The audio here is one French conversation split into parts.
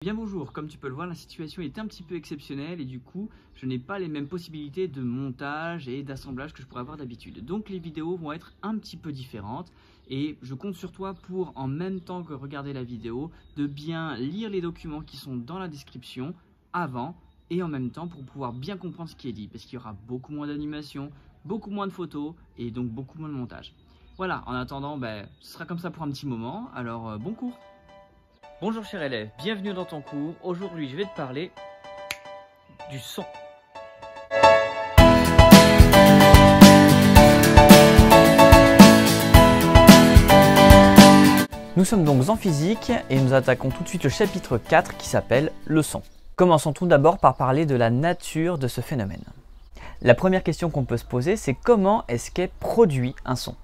Bien bonjour, comme tu peux le voir, la situation est un petit peu exceptionnelle et du coup, je n'ai pas les mêmes possibilités de montage et d'assemblage que je pourrais avoir d'habitude. Donc les vidéos vont être un petit peu différentes et je compte sur toi pour, en même temps que regarder la vidéo, de bien lire les documents qui sont dans la description avant et en même temps pour pouvoir bien comprendre ce qui est dit, parce qu'il y aura beaucoup moins d'animation, beaucoup moins de photos et donc beaucoup moins de montage. Voilà, en attendant, ce sera comme ça pour un petit moment, alors bon cours. Bonjour cher élève, bienvenue dans ton cours. Aujourd'hui je vais te parler du son. Nous sommes donc en physique et nous attaquons tout de suite le chapitre 4 qui s'appelle le son. Commençons tout d'abord par parler de la nature de ce phénomène. La première question qu'on peut se poser, c'est comment est-ce qu'est produit un son ?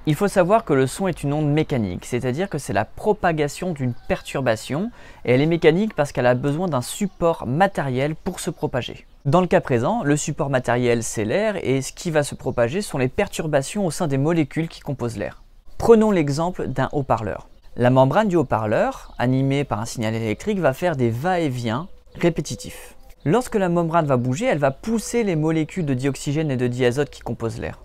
Il faut savoir que le son est une onde mécanique, c'est-à-dire que c'est la propagation d'une perturbation, et elle est mécanique parce qu'elle a besoin d'un support matériel pour se propager. Dans le cas présent, le support matériel c'est l'air, et ce qui va se propager sont les perturbations au sein des molécules qui composent l'air. Prenons l'exemple d'un haut-parleur. La membrane du haut-parleur, animée par un signal électrique, va faire des va-et-vient répétitifs. Lorsque la membrane va bouger, elle va pousser les molécules de dioxygène et de diazote qui composent l'air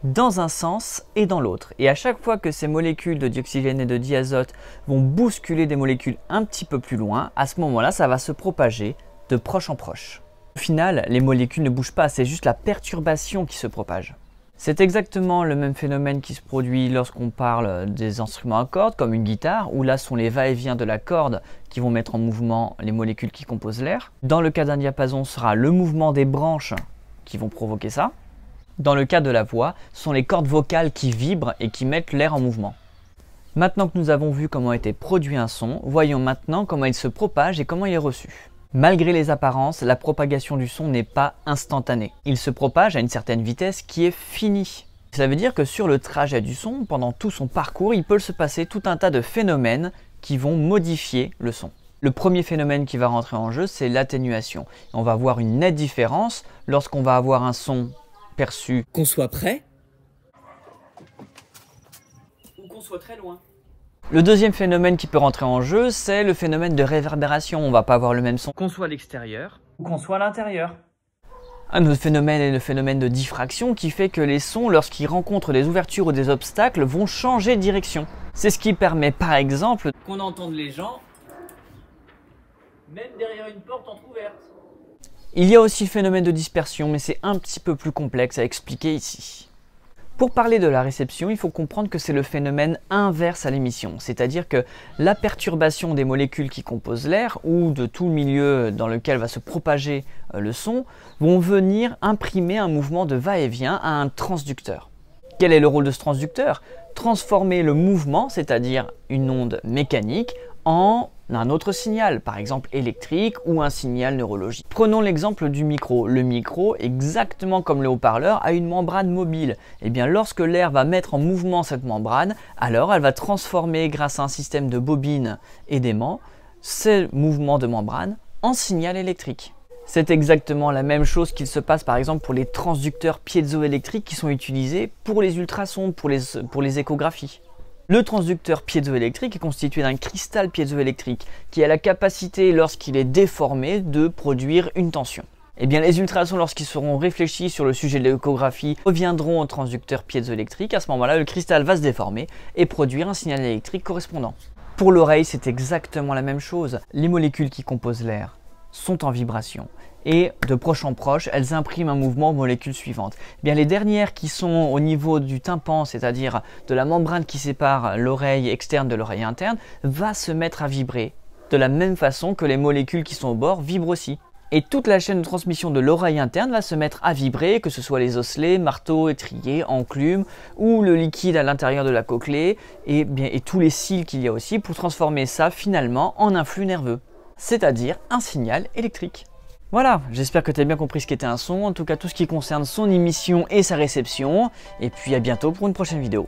dans un sens et dans l'autre. Et à chaque fois que ces molécules de dioxygène et de diazote vont bousculer des molécules un petit peu plus loin, à ce moment-là, ça va se propager de proche en proche. Au final, les molécules ne bougent pas, c'est juste la perturbation qui se propage. C'est exactement le même phénomène qui se produit lorsqu'on parle des instruments à cordes, comme une guitare, où là sont les va-et-vient de la corde qui vont mettre en mouvement les molécules qui composent l'air. Dans le cas d'un diapason, ce sera le mouvement des branches qui vont provoquer ça. Dans le cas de la voix, ce sont les cordes vocales qui vibrent et qui mettent l'air en mouvement. Maintenant que nous avons vu comment était produit un son, voyons maintenant comment il se propage et comment il est reçu. Malgré les apparences, la propagation du son n'est pas instantanée. Il se propage à une certaine vitesse qui est finie. Ça veut dire que sur le trajet du son, pendant tout son parcours, il peut se passer tout un tas de phénomènes qui vont modifier le son. Le premier phénomène qui va rentrer en jeu, c'est l'atténuation. On va voir une nette différence lorsqu'on va avoir un son perçu qu'on soit près ou qu'on soit très loin. Le deuxième phénomène qui peut rentrer en jeu, c'est le phénomène de réverbération. On va pas avoir le même son qu'on soit à l'extérieur ou qu'on soit à l'intérieur. Un autre phénomène est le phénomène de diffraction qui fait que les sons, lorsqu'ils rencontrent des ouvertures ou des obstacles, vont changer de direction. C'est ce qui permet par exemple qu'on entende les gens même derrière une porte entrouverte. Il y a aussi le phénomène de dispersion, mais c'est un petit peu plus complexe à expliquer ici. Pour parler de la réception, il faut comprendre que c'est le phénomène inverse à l'émission, c'est-à-dire que la perturbation des molécules qui composent l'air ou de tout le milieu dans lequel va se propager le son vont venir imprimer un mouvement de va-et-vient à un transducteur. Quel est le rôle de ce transducteur ? Transformer le mouvement, c'est-à-dire une onde mécanique, en un autre signal, par exemple électrique ou un signal neurologique. Prenons l'exemple du micro. Le micro, exactement comme le haut-parleur, a une membrane mobile. Et bien lorsque l'air va mettre en mouvement cette membrane, alors elle va transformer grâce à un système de bobines et d'aimants ce mouvement de membrane en signal électrique. C'est exactement la même chose qu'il se passe par exemple pour les transducteurs piézoélectriques qui sont utilisés pour les ultrasons, pour les échographies. Le transducteur piézoélectrique est constitué d'un cristal piézoélectrique qui a la capacité, lorsqu'il est déformé, de produire une tension. Et bien les ultrasons, lorsqu'ils seront réfléchis sur le sujet de l'échographie, reviendront au transducteur piézoélectrique. À ce moment-là, le cristal va se déformer et produire un signal électrique correspondant. Pour l'oreille, c'est exactement la même chose. Les molécules qui composent l'air sont en vibration. Et de proche en proche, elles impriment un mouvement aux molécules suivantes. Eh bien, les dernières qui sont au niveau du tympan, c'est-à-dire de la membrane qui sépare l'oreille externe de l'oreille interne, va se mettre à vibrer de la même façon que les molécules qui sont au bord vibrent aussi. Et toute la chaîne de transmission de l'oreille interne va se mettre à vibrer, que ce soit les osselets, marteaux, étriers, enclumes, ou le liquide à l'intérieur de la cochlée, et tous les cils qu'il y a aussi, pour transformer ça finalement en un flux nerveux, c'est-à-dire un signal électrique. Voilà, j'espère que tu as bien compris ce qu'était un son, en tout cas tout ce qui concerne son émission et sa réception, et puis à bientôt pour une prochaine vidéo.